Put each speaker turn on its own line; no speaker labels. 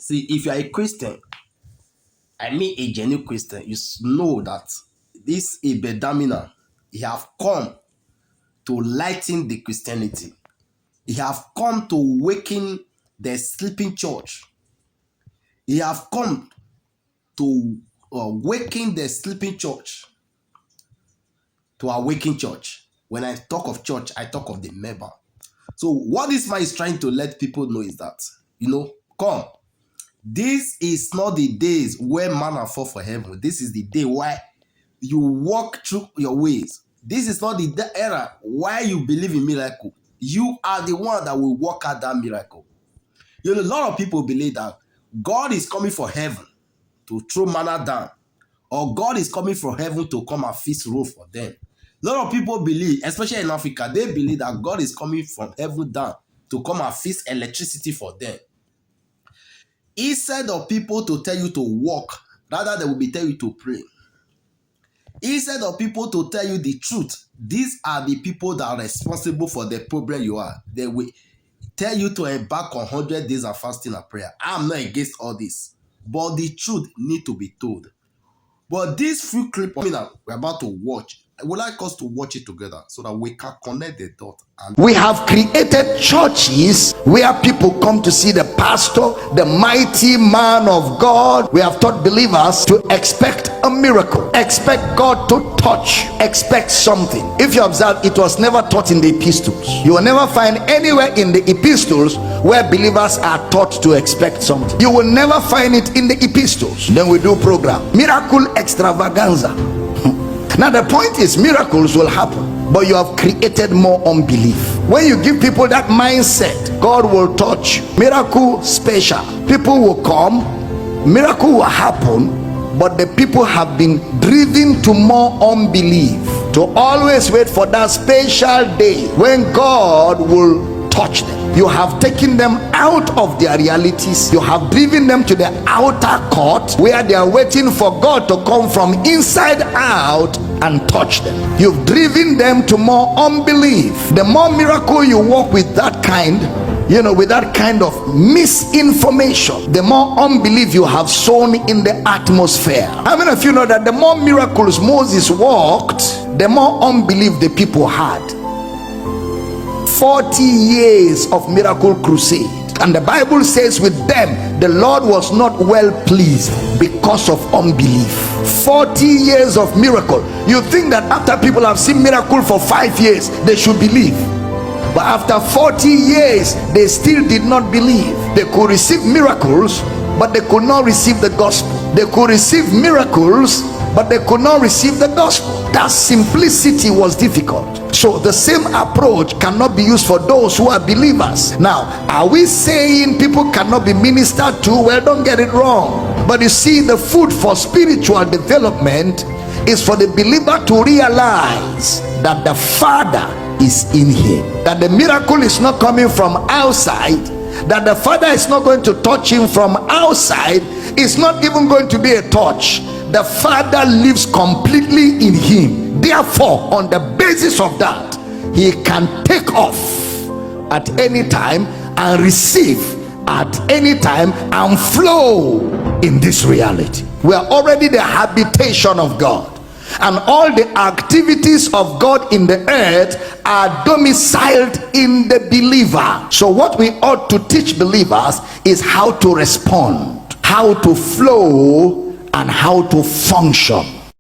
See, if you are a Christian, I mean a genuine Christian, you know that this Abel damina, he have come to lighten the Christianity. He have come to awaken the sleeping church. He have come to awaken the sleeping church. To awaken church. When I talk of church, I talk of the member. So what this man is trying to let people know is that, come. This is not the days where man and fall for heaven. This is the day where you walk through your ways. This is not the era why you believe in miracle. You are the one that will work out that miracle. A lot of people believe that God is coming from heaven to throw manna down, or God is coming from heaven to come and feast roll for them. A lot of people believe, especially in Africa, they believe that God is coming from heaven down to come and feast electricity for them. Instead of people to tell you to walk, rather they will be telling you to pray. Instead of people to tell you the truth, these are the people that are responsible for the problem you are. They will tell you to embark on 100 days of fasting and prayer. I'm not against all this, but the truth need to be told. But this few clip we're about to watch, I would like us to watch it together so that we can connect the dot. And
we have created churches where people come to see the pastor, the mighty man of God. We have taught believers to expect a miracle, expect God to touch, expect something. If you observe, it was never taught in the epistles. You will never find anywhere in the epistles where believers are taught to expect something. You will never find it in the epistles. Then we do program miracle extravaganza. Now the point is, miracles will happen, but you have created more unbelief. When you give people that mindset, God will touch, miracle special, people will come, miracle will happen, but the people have been driven to more unbelief, to always wait for that special day when God will touch them. You have taken them out of their realities. You have driven them to the outer court where they are waiting for God to come from inside out and touch them. You've driven them to more unbelief. The more miracle you walk with that kind, with that kind of misinformation, the more unbelief you have sown in the atmosphere. How many of you know that the more miracles Moses walked, the more unbelief the people had? 40 years of miracle crusade, and the Bible says with them the Lord was not well pleased because of unbelief. 40 years of miracle. You think that after people have seen miracle for 5 years they should believe, but after 40 years they still did not believe. They could receive miracles, but they could not receive the gospel. They could receive miracles, but they could not receive the gospel. That simplicity was difficult. So the same approach cannot be used for those who are believers. Now, are we saying people cannot be ministered to? Well, don't get it wrong. But you see, the food for spiritual development is for the believer to realize that the Father is in him, that the miracle is not coming from outside, that the Father is not going to touch him from outside. It's not even going to be a touch. The Father lives completely in him. Therefore, on the basis of that, he can take off at any time and receive at any time and flow in this reality. We are already the habitation of God, and all the activities of God in the earth are domiciled in the believer. So what we ought to teach believers is how to respond, how to flow, and how to function.